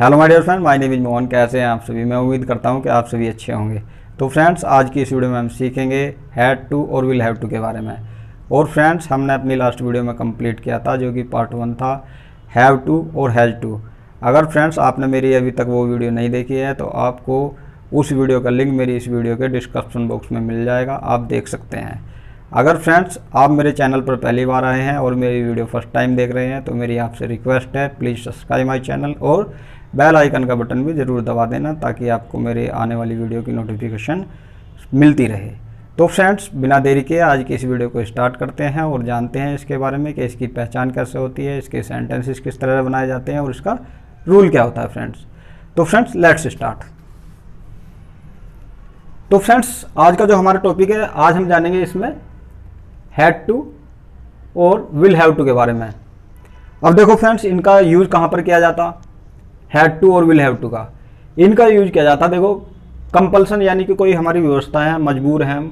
Hello my dear friend, my name is Mohan. कैसे हैं आप सभी? मैं उम्मीद करता हूं कि आप सभी अच्छे होंगे। तो फ्रेंड्स, आज की इस वीडियो में हम सीखेंगे हैड टू और विल हैव टू के बारे में। और फ्रेंड्स, हमने अपनी लास्ट वीडियो में कंप्लीट किया था जो कि पार्ट 1 था, हैव टू और हैज़ टू। अगर फ्रेंड्स आपने मेरी अभी तक वो वीडियो नहीं देखी है तो आपको उस वीडियो का लिंक मेरी इस वीडियो के डिस्क्रिप्शन बॉक्स में मिल जाएगा, आप देख सकते हैं। अगर फ्रेंड्स आप मेरे चैनल पर पहली बार आए हैं और मेरी वीडियो फर्स्ट टाइम देख रहे हैं तो मेरी आपसे रिक्वेस्ट है, प्लीज़ सब्सक्राइब माय चैनल और बेल आइकन का बटन भी ज़रूर दबा देना ताकि आपको मेरे आने वाली वीडियो की नोटिफिकेशन मिलती रहे। तो फ्रेंड्स, बिना देरी के आज की इस वीडियो को स्टार्ट करते हैं और जानते हैं इसके बारे में कि इसकी पहचान कैसे होती है, इसके सेंटेंसेस किस तरह बनाए जाते हैं और इसका रूल क्या होता है फ्रेंड्स। तो फ्रेंड्स, लेट्स स्टार्ट। तो फ्रेंड्स, आज का जो हमारा टॉपिक है, आज हम जानेंगे इसमें हैड टू और विल हैव टू के बारे में। अब देखो फ्रेंड्स, इनका यूज कहाँ पर किया जाता, हैड टू और विल हैव टू का इनका यूज किया जाता। देखो, कंपल्सन यानी कि कोई हमारी व्यवस्था है, मजबूर है हम,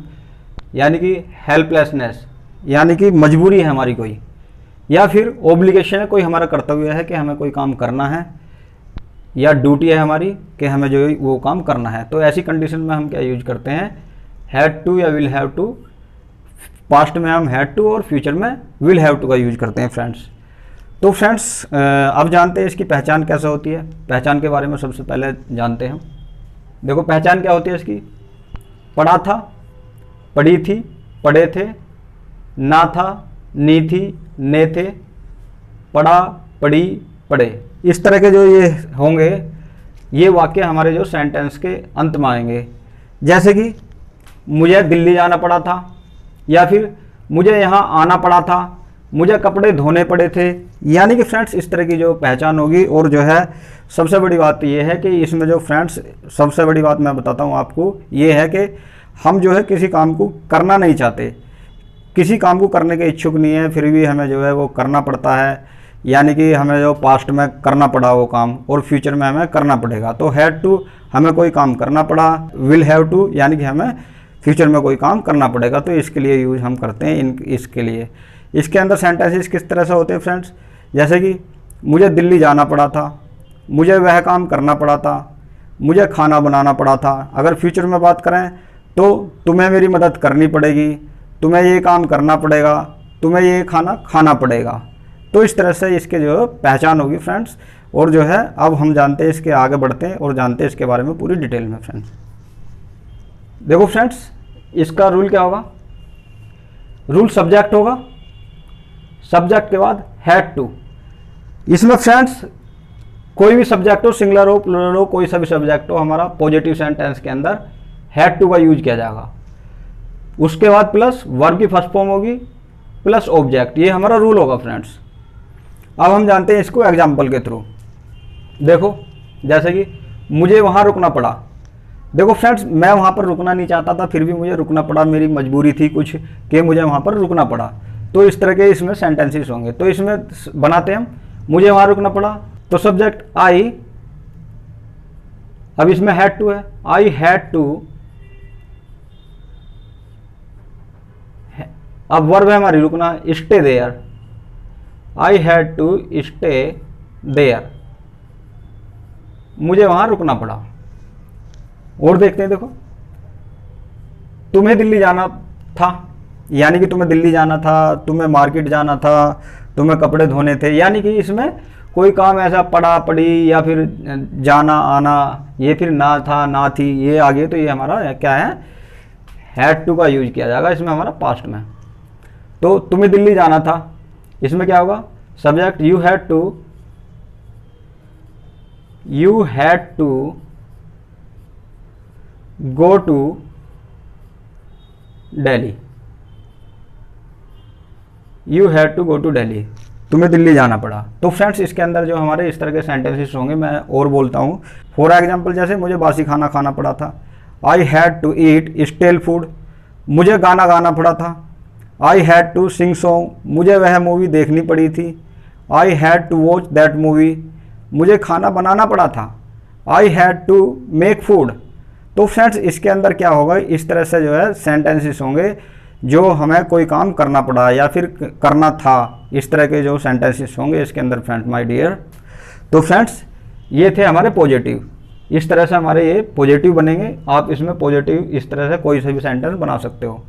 यानी कि हेल्पलेसनेस यानी कि मजबूरी है हमारी कोई, या फिर ओब्लिगेशन है, कोई हमारा कर्तव्य है कि हमें कोई काम करना है, या ड्यूटी है हमारी कि हमें जो वो काम करना है। तो ऐसी कंडीशन में हम क्या यूज करते हैं, हैड टू या विल हैव टू। पास्ट में हम हैड टू और फ्यूचर में विल हैव टू का यूज करते हैं फ्रेंड्स। तो फ्रेंड्स, अब जानते हैं इसकी पहचान कैसे होती है। पहचान के बारे में सबसे पहले जानते हैं हम। देखो, पहचान क्या होती है इसकी, पढ़ा था, पढ़ी थी, पढ़े थे, ना था, नी थी, ने थे, पढ़ा, पढ़ी, पढ़े। इस तरह के जो ये होंगे, ये वाक्य हमारे जो सेंटेंस के अंत में आएंगे। जैसे कि मुझे दिल्ली जाना पड़ा था, या फिर मुझे यहाँ आना पड़ा था, मुझे कपड़े धोने पड़े थे। यानी कि फ्रेंड्स, इस तरह की जो पहचान होगी। और जो है सबसे बड़ी बात ये है कि इसमें जो फ्रेंड्स सबसे बड़ी बात मैं बताता हूँ आपको, ये है कि हम जो है किसी काम को करना नहीं चाहते, किसी काम को करने के इच्छुक नहीं है, फिर भी हमें जो है वो करना पड़ता है। यानी कि हमें जो पास्ट में करना पड़ा वो काम और फ्यूचर में हमें करना पड़ेगा। तो हैड टू हमें कोई काम करना पड़ा, विल हैव टू यानी कि हमें फ्यूचर में कोई काम करना पड़ेगा। तो इसके लिए यूज हम करते हैं इसके लिए। इसके अंदर सेंटेंसेस किस तरह से होते हैं फ्रेंड्स, जैसे कि मुझे दिल्ली जाना पड़ा था, मुझे वह काम करना पड़ा था, मुझे खाना बनाना पड़ा था। अगर फ्यूचर में बात करें तो तुम्हें मेरी मदद करनी पड़ेगी, तुम्हें ये काम करना पड़ेगा, तुम्हें ये खाना खाना पड़ेगा। तो इस तरह से इसके जो पहचान होगी फ्रेंड्स। और जो है अब हम जानते हैं, इसके आगे बढ़ते हैं और जानते हैं इसके बारे में पूरी डिटेल में फ्रेंड्स। देखो फ्रेंड्स, इसका रूल क्या होगा, रूल सब्जेक्ट होगा, सब्जेक्ट के बाद हैड टू। इसमें फ्रेंड्स कोई भी सब्जेक्ट हो, सिंगुलर हो, प्लूरल हो, कोई सा भी सब्जेक्ट हो, हमारा पॉजिटिव सेंटेंस के अंदर हैड टू का यूज किया जाएगा। उसके बाद प्लस वर्ब की फर्स्ट फॉर्म होगी प्लस ऑब्जेक्ट। ये हमारा रूल होगा फ्रेंड्स। अब हम जानते हैं इसको एग्जाम्पल के थ्रू। देखो, जैसे कि मुझे वहाँ रुकना पड़ा। देखो फ्रेंड्स, मैं वहाँ पर रुकना नहीं चाहता था, फिर भी मुझे रुकना पड़ा, मेरी मजबूरी थी कुछ कि मुझे वहाँ पर रुकना पड़ा। तो इस तरह के इसमें सेंटेंसेस होंगे। तो इसमें बनाते हैं हम, मुझे वहाँ रुकना पड़ा, तो सब्जेक्ट आई। अब इसमें हैड टू है, आई हैड टू। अब वर्ब है हमारी रुकना, stay there, I had to stay there, मुझे वहाँ रुकना पड़ा। और देखते हैं, देखो, तुम्हें दिल्ली जाना था, यानी कि तुम्हें दिल्ली जाना था, तुम्हें मार्केट जाना था, तुम्हें कपड़े धोने थे। यानी कि इसमें कोई काम ऐसा पड़ा, पड़ी, या फिर जाना, आना, ये फिर ना था, ना थी, ये आ गए। तो ये हमारा क्या है, हैड टू का यूज किया जाएगा इसमें हमारा पास्ट में। तो तुम्हें दिल्ली जाना था, इसमें क्या होगा, subject you had to, you had to go to Delhi, you had to go to Delhi, तुम्हें दिल्ली जाना पड़ा। तो फ्रेंड्स, इसके अंदर जो हमारे इस तरह के सेंटेंसेस होंगे, मैं और बोलता हूँ। फॉर एग्जांपल, जैसे मुझे बासी खाना खाना पड़ा था, I had to eat stale food, मुझे गाना गाना पड़ा था। I had to sing song, मुझे वह मूवी देखनी पड़ी थी। I had to watch that movie, मुझे खाना बनाना पड़ा था। I had to make food. तो फ्रेंड्स, इसके अंदर क्या होगा, इस तरह से जो है सेंटेंसेस होंगे जो हमें कोई काम करना पड़ा या फिर करना था, इस तरह के जो सेंटेंसेस होंगे इसके अंदर फ्रेंड्स माय डियर। तो फ्रेंड्स, ये थे हमारे पॉजिटिव। इस तरह से हमारे ये पॉजिटिव बनेंगे। आप इसमें पॉजिटिव इस तरह से कोई से भी सेंटेंस बना सकते हो।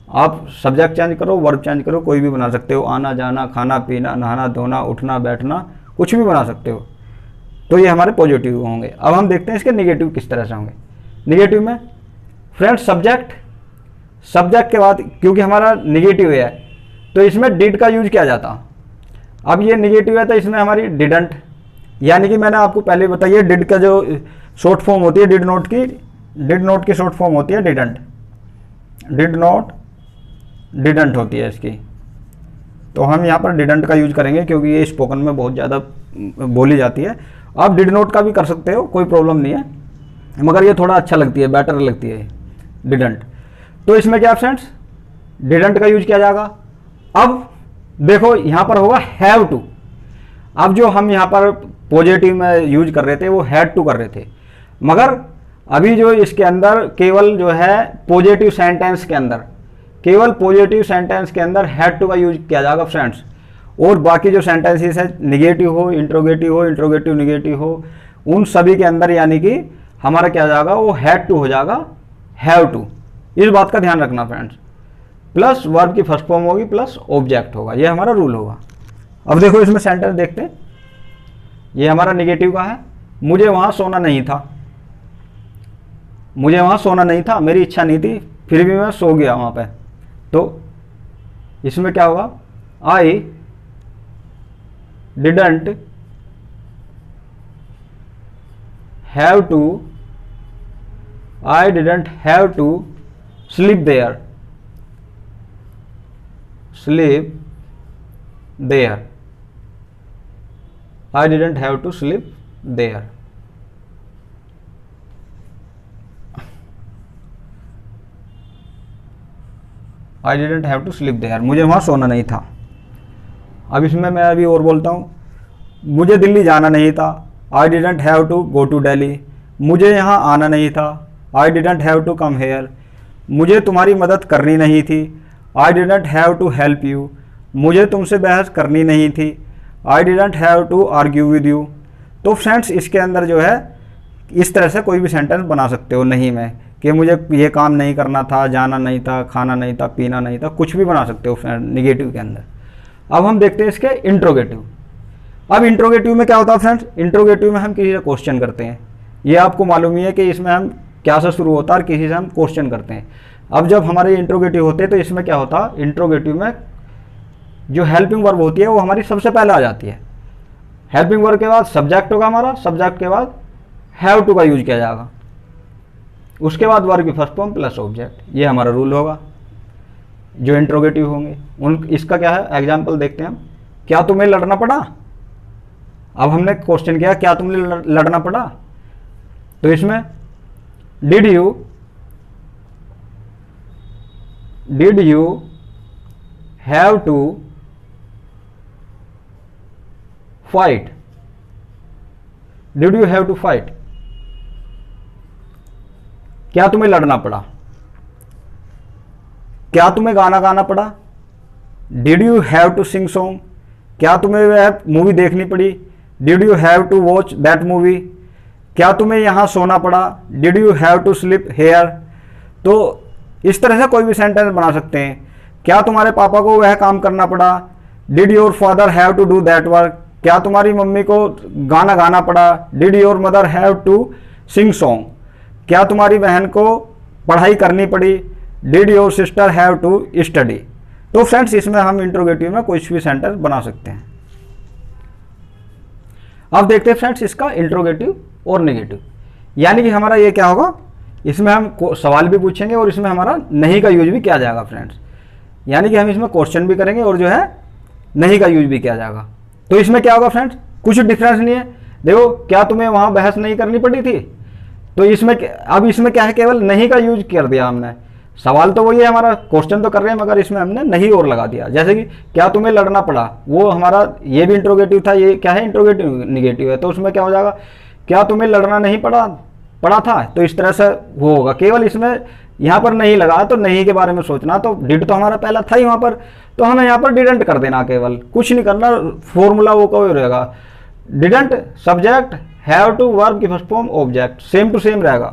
आप सब्जेक्ट चेंज करो, वर्ब चेंज करो, कोई भी बना सकते हो। आना जाना, खाना पीना, नहाना धोना, उठना बैठना, कुछ भी बना सकते हो। तो ये हमारे पॉजिटिव होंगे। अब हम देखते हैं इसके निगेटिव किस तरह से होंगे। निगेटिव में फ्रेंड्स सब्जेक्ट के बाद क्योंकि हमारा निगेटिव है तो इसमें डिड का यूज किया जाता। अब ये निगेटिव है तो इसमें हमारी डिडंट, यानी कि मैंने आपको पहले बताइए डिड का जो शॉर्ट फॉर्म होती है डिड नोट की शॉर्ट फॉर्म होती है डिडंट। डिड नॉट डिडंट होती है इसकी। तो हम यहाँ पर डिडंट का यूज करेंगे क्योंकि ये स्पोकन में बहुत ज़्यादा बोली जाती है। आप डिड नॉट का भी कर सकते हो, कोई प्रॉब्लम नहीं है, मगर ये थोड़ा अच्छा लगती है, बेटर लगती है डिडंट। तो इसमें क्या फ्रेंड्स डिडंट का यूज किया जाएगा। अब देखो यहाँ पर होगा हैव टू। अब जो हम यहाँ पर पॉजिटिव में यूज कर रहे थे वो हैड टू कर रहे थे, मगर अभी जो इसके अंदर केवल जो है पॉजिटिव सेंटेंस के अंदर, केवल पॉजिटिव सेंटेंस के अंदर हैड टू का यूज किया जाएगा फ्रेंड्स। और बाकी जो सेंटेंसेस है निगेटिव हो, इंट्रोगेटिव निगेटिव हो, उन सभी के अंदर यानी कि हमारा क्या जाएगा वो हैड टू हो जाएगा हैव टू। इस बात का ध्यान रखना फ्रेंड्स। प्लस वर्ब की फर्स्ट फॉर्म होगी प्लस ऑब्जेक्ट होगा, ये हमारा रूल होगा। अब देखो इसमें सेंटेंस देखते हैं। ये हमारा निगेटिव का है, मुझे वहां सोना नहीं था। मुझे वहां सोना नहीं था, मेरी इच्छा नहीं थी, फिर भी मैं सो गया वहां पे। तो इसमें क्या होगा, I didn't have to sleep there. I didn't have to sleep there. I didn't have to sleep there. मुझे वहाँ सोना नहीं था। अब इसमें मैं अभी और बोलता हूँ, मुझे दिल्ली जाना नहीं था। I didn't have to go to Delhi. मुझे यहाँ आना नहीं था। I didn't have to come here. मुझे तुम्हारी मदद करनी नहीं थी। I didn't have to help you. मुझे तुमसे बहस करनी नहीं थी। I didn't have to argue with you. तो फ्रेंड्स इसके अंदर जो है इस तरह से कोई भी सेंटेंस बना सकते हो नहीं में, कि मुझे ये काम नहीं करना था, जाना नहीं था, खाना नहीं था, पीना नहीं था, कुछ भी बना सकते हो फ्रेंड निगेटिव के अंदर। अब हम देखते हैं इसके इंट्रोगेटिव। अब इंट्रोगेटिव में क्या होता है फ्रेंड्स, इंट्रोगेटिव में हम किसी से क्वेश्चन करते हैं। ये आपको मालूम ही है कि इसमें हम क्या से शुरू होता है और किसी से हम क्वेश्चन करते हैं। अब जब हमारे इंट्रोगेटिव होते हैं तो इसमें क्या होता है, इंट्रोगेटिव में जो हेल्पिंग वर्ब होती है वो हमारी सबसे पहले आ जाती है। हेल्पिंग वर्ब के बाद सब्जेक्ट होगा हमारा, सब्जेक्ट के बाद हैव टू का यूज किया जाएगा, उसके बाद वर्ब की फर्स्ट फॉर्म प्लस ऑब्जेक्ट। ये हमारा रूल होगा जो इंट्रोगेटिव होंगे उन। इसका क्या है एग्जाम्पल देखते हैं हम। क्या तुम्हें लड़ना पड़ा। अब हमने क्वेश्चन किया क्या तुम्हें लड़ना पड़ा, तो इसमें did you have to fight. Did you have to fight, क्या तुम्हें लड़ना पड़ा। क्या तुम्हें गाना गाना पड़ा। Did you have to sing song, क्या तुम्हें वह मूवी देखनी पड़ी। Did you have to watch that movie, क्या तुम्हें यहां सोना पड़ा। Did you have to sleep here. तो इस तरह से कोई भी सेंटेंस बना सकते हैं। क्या तुम्हारे पापा को वह काम करना पड़ा। Did your father have to do that work, क्या तुम्हारी मम्मी को गाना गाना पड़ा। Did your mother have to sing song, क्या तुम्हारी बहन को पढ़ाई करनी पड़ी। Did your sister have to study. तो फ्रेंड्स इसमें हम इंट्रोगेटिव में कोई भी सेंटेंस बना सकते हैं। अब देखते हैं फ्रेंड्स इसका इंट्रोगेटिव और नेगेटिव, यानी कि हमारा ये क्या होगा, इसमें हम सवाल भी पूछेंगे और इसमें हमारा नहीं का यूज भी किया जाएगा फ्रेंड्स। यानी कि हम इसमें क्वेश्चन भी करेंगे और जो है नहीं का यूज भी किया जाएगा। तो इसमें क्या होगा फ्रेंड्स, कुछ डिफरेंस नहीं है। देखो क्या तुम्हें वहां बहस नहीं करनी पड़ी थी, तो इसमें अब इसमें क्या है, केवल नहीं का यूज कर दिया हमने। सवाल तो वही है हमारा, क्वेश्चन तो कर रहे हैं मगर इसमें हमने नहीं और लगा दिया। जैसे कि क्या तुम्हें लड़ना पड़ा, वो हमारा ये भी इंट्रोगेटिव था, ये क्या है इंट्रोगेटिव निगेटिव है। तो उसमें क्या हो जाएगा, क्या तुम्हें लड़ना नहीं पड़ा था। तो इस तरह से वो होगा। केवल इसमें यहाँ पर नहीं लगा तो नहीं के बारे में सोचना। तो डिड तो हमारा पहला था ही वहाँ पर, तो हमें यहाँ पर डिडंट कर देना, केवल कुछ नहीं करना, फॉर्मूला वो का रहेगा। Didn't subject have to verb की first form object, same to same रहेगा।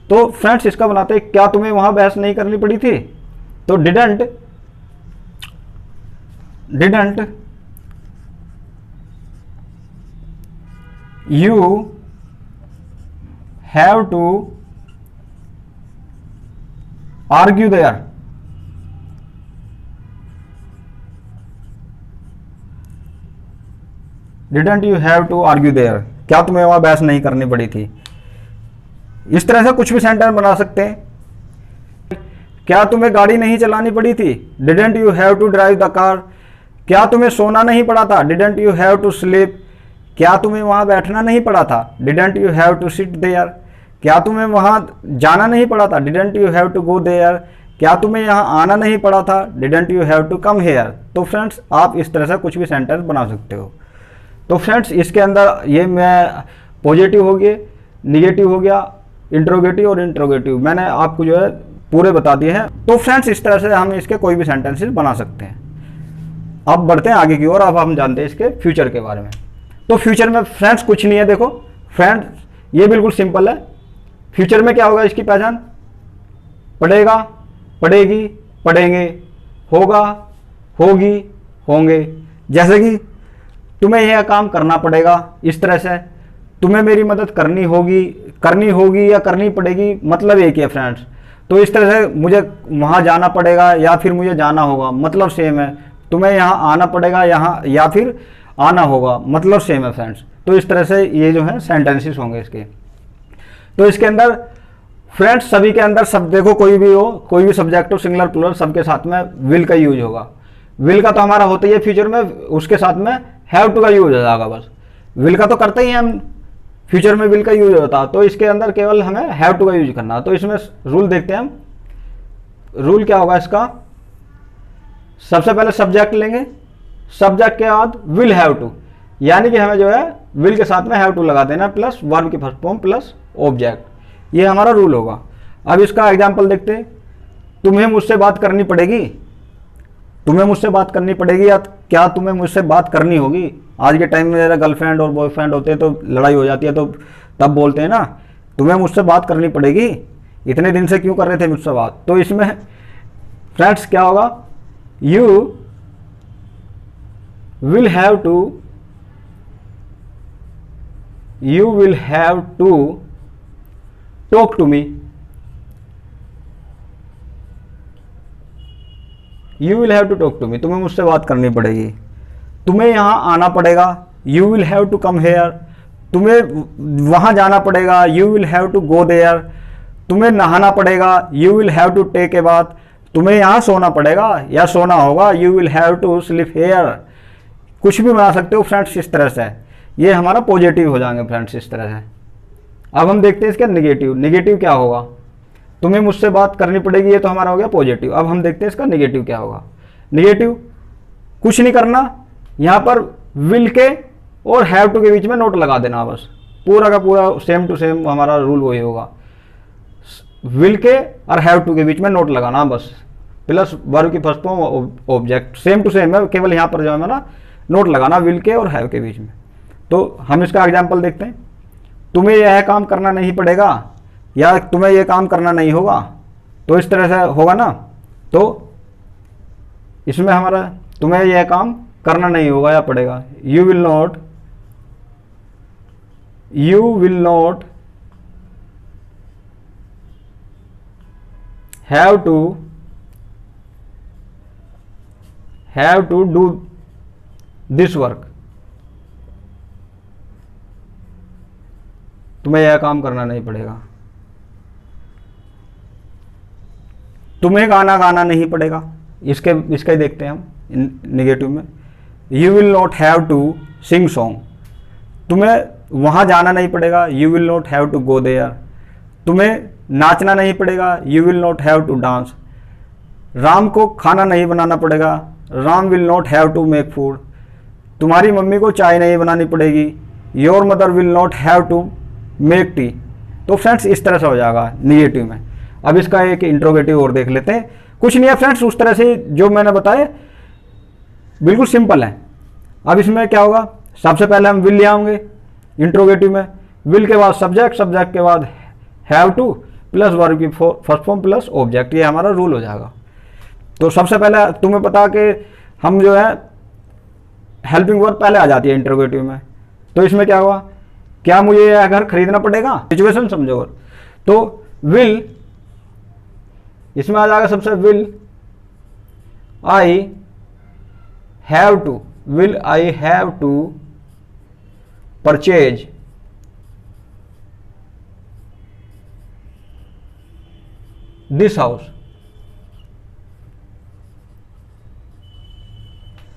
तो फ्रेंड्स इसका बनाते हैं, क्या तुम्हें वहां बहस नहीं करनी पड़ी थी, तो didn't you have to argue there, didn't you have to argue there, क्या तुम्हें वहां बहस नहीं करनी पड़ी थी। इस तरह से कुछ भी सेंटेंस बना सकते हैं। क्या तुम्हें गाड़ी नहीं चलानी पड़ी थी, didn't you have to drive the car, क्या तुम्हें सोना नहीं पड़ा था, didn't you have to sleep, क्या तुम्हें वहां बैठना नहीं पड़ा था, didn't you have to sit there, क्या तुम्हें वहां जाना नहीं पड़ा था, didn't you have to go there, क्या तुम्हें यहाँ आना नहीं पड़ा था, didn't you have to come here. तो फ्रेंड्स आप इस तरह से कुछ भी सेंटेंस बना सकते हो। तो फ्रेंड्स इसके अंदर ये मैं पॉजिटिव हो गया, निगेटिव हो गया, इंट्रोगेटिव और इंट्रोगेटिव मैंने आपको जो है पूरे बता दिए हैं। तो फ्रेंड्स इस तरह से हम इसके कोई भी सेंटेंसेस बना सकते हैं। अब बढ़ते हैं आगे की ओर। अब हम जानते हैं इसके फ्यूचर के बारे में। तो फ्यूचर में फ्रेंड्स कुछ नहीं है, देखो फ्रेंड्स ये बिल्कुल सिंपल है। फ्यूचर में क्या होगा इसकी पहचान, पढ़ेगा, पढ़ेगी, पढ़ेंगे, होगा, होगी, होंगे। जैसे कि तुम्हें यह काम करना पड़ेगा, इस तरह से तुम्हें मेरी मदद करनी होगी या करनी पड़ेगी, मतलब एक ही है फ्रेंड्स। तो इस तरह से मुझे वहाँ जाना पड़ेगा या फिर मुझे जाना होगा, मतलब सेम है। तुम्हें यहाँ आना पड़ेगा यहाँ या फिर आना होगा, मतलब सेम है फ्रेंड्स। तो इस तरह से ये जो है सेंटेंसेस होंगे इसके। तो इसके अंदर फ्रेंड्स सभी के अंदर सब देखो, कोई भी हो, कोई भी सब्जेक्ट हो, सिंगुलर प्लूरल, सबके साथ में विल का यूज होगा। विल का तो हमारा होता ही है फ्यूचर में, उसके साथ में हैव टू का यूज हो जाएगा। बस विल का तो करते ही हम, फ्यूचर में विल का यूज होता, तो इसके अंदर केवल हमें हैव टू का यूज करना। तो इसमें रूल देखते हैं हम। रूल क्या होगा इसका, सबसे पहले सब्जेक्ट लेंगे, सब्जेक्ट के बाद विल हैव टू, यानी कि हमें जो है विल के साथ में हैव टू लगा देना प्लस वर्ब की फर्स्ट फॉर्म प्लस ऑब्जेक्ट, ये हमारा रूल होगा। अब इसका एग्जांपल देखते हैं। तुम्हें मुझसे बात करनी पड़ेगी, तुम्हें मुझसे बात करनी पड़ेगी या क्या तुम्हें मुझसे बात करनी होगी। आज के टाइम में मेरा गर्लफ्रेंड और बॉयफ्रेंड होते हैं तो लड़ाई हो जाती है, तो तब बोलते हैं ना तुम्हें मुझसे बात करनी पड़ेगी, इतने दिन से क्यों कर रहे थे मुझसे बात। तो इसमें फ्रेंड्स क्या होगा, you will have to talk to me, you will have to talk to me, तुम्हें मुझसे बात करनी पड़ेगी। तुम्हें यहाँ आना पड़ेगा, you will have to come here, तुम्हें वहाँ जाना पड़ेगा, you will have to go there, तुम्हें नहाना पड़ेगा, you will have to take a bath, तुम्हें यहाँ सोना पड़ेगा या सोना होगा, you will have to sleep here. कुछ भी बना सकते हो फ्रेंड्स इस तरह से, ये हमारा पॉजिटिव हो जाएंगे फ्रेंड्स इस तरह से। अब हम देखते हैं इसका निगेटिव। निगेटिव क्या होगा, तुम्हें मुझसे बात करनी पड़ेगी, ये तो हमारा हो गया पॉजिटिव। अब हम देखते हैं इसका निगेटिव क्या होगा। निगेटिव कुछ नहीं करना, यहाँ पर विल के और हैव टू के बीच में नोट लगा देना, बस पूरा का पूरा सेम टू सेम हमारा रूल वही होगा। विल के और हैव टू के बीच में नोट लगाना बस, प्लस वर्ब की first form object, same to same है, केवल यहाँ पर जो है हमारा नोट लगाना विल के और हैव के बीच में। तो हम इसका एग्जाम्पल देखते हैं। तुम्हें यह काम करना नहीं पड़ेगा या तुम्हें यह काम करना नहीं होगा, तो इस तरह से होगा ना। तो इसमें हमारा तुम्हें यह काम करना नहीं होगा या पड़ेगा, you will not have to do this work, तुम्हें यह काम करना नहीं पड़ेगा। तुम्हें गाना गाना नहीं पड़ेगा, इसका ही देखते हैं हम निगेटिव में। You will not have to sing song, तुम्हें वहाँ जाना नहीं पड़ेगा, you will not have to go there. तुम्हें नाचना नहीं पड़ेगा, you will not have to dance. Ram को खाना नहीं बनाना पड़ेगा, Ram will not have to make food. तुम्हारी मम्मी को चाय नहीं बनानी पड़ेगी, your mother will not have to make tea. तो फ्रेंड्स इस तरह से हो जाएगा निगेटिव में। अब इसका एक इंट्रोगेटिव और देख लेते हैं। कुछ नहीं है फ्रेंड्स, उस तरह से जो मैंने बताया बिल्कुल सिंपल है। अब इसमें क्या होगा, सबसे पहले हम विल ले आएंगे इंट्रोगेटिव में, विल के बाद सब्जेक्ट, सब्जेक्ट के बाद हैव टू प्लस वर्ब की फर्स्ट फॉर्म प्लस ऑब्जेक्ट, ये हमारा रूल हो जाएगा। तो सबसे पहले तुम्हें पता कि हम जो है हेल्पिंग वर्ब पहले आ जाती है इंटरोगेटिव में। तो इसमें क्या हुआ, क्या मुझे यह घर खरीदना पड़ेगा, सिचुएशन समझो। तो विल इसमें आ जाएगा सबसे will I have to, will I have to purchase this house,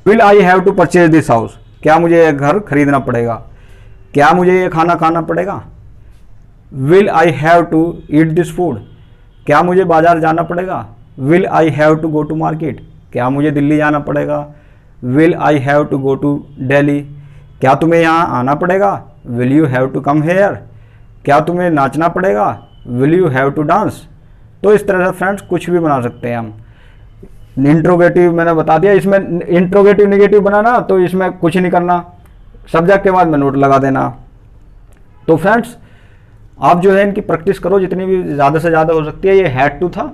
will I have to purchase this house, क्या मुझे यह घर खरीदना पड़ेगा, क्या मुझे ये खाना खाना पड़ेगा। Will I have to eat this food, क्या मुझे बाजार जाना पड़ेगा। Will I have to go to market, क्या मुझे दिल्ली जाना पड़ेगा। Will I have to go to Delhi, क्या तुम्हें यहाँ आना पड़ेगा। Will you have to come here, क्या तुम्हें नाचना पड़ेगा। Will you have to dance. तो इस तरह से फ्रेंड्स कुछ भी बना सकते हैं हम। इंट्रोगेटिव मैंने बता दिया, इसमें इंट्रोगेटिव नेगेटिव बनाना तो इसमें कुछ नहीं करना, सब्जेक्ट के बाद में नोट लगा देना। तो फ्रेंड्स आप जो है इनकी प्रैक्टिस करो जितनी भी ज़्यादा से ज़्यादा हो सकती है। ये हैड टू था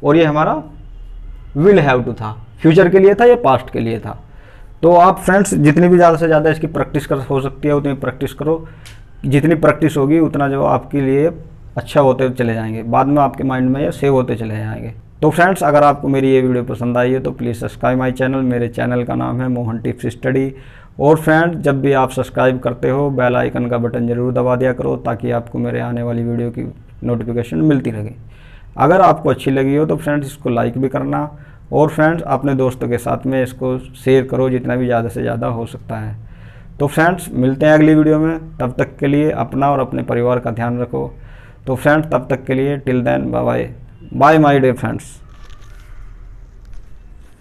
और ये हमारा विल हैव टू था, फ्यूचर के लिए था, ये पास्ट के लिए था। तो आप फ्रेंड्स जितनी भी ज़्यादा से ज़्यादा इसकी प्रैक्टिस कर हो सकती है उतनी प्रैक्टिस करो। जितनी प्रैक्टिस होगी उतना जो आपके लिए अच्छा होते चले जाएंगे, बाद में आपके माइंड में ये सेव होते चले जाएंगे। तो फ्रेंड्स अगर आपको मेरी ये वीडियो पसंद आई है तो प्लीज़ सब्सक्राइब माई चैनल। मेरे चैनल का नाम है मोहन टिप्स स्टडी। और फ्रेंड्स जब भी आप सब्सक्राइब करते हो बेल आइकन का बटन ज़रूर दबा दिया करो ताकि आपको मेरे आने वाली वीडियो की नोटिफिकेशन मिलती रहे। अगर आपको अच्छी लगी हो तो फ्रेंड्स इसको लाइक भी करना और फ्रेंड्स अपने दोस्तों के साथ में इसको शेयर करो जितना भी ज़्यादा से ज़्यादा हो सकता है। तो फ्रेंड्स मिलते हैं अगली वीडियो में, तब तक के लिए अपना और अपने परिवार का ध्यान रखो। तो फ्रेंड्स तब तक के लिए till then bye bye my dear friends.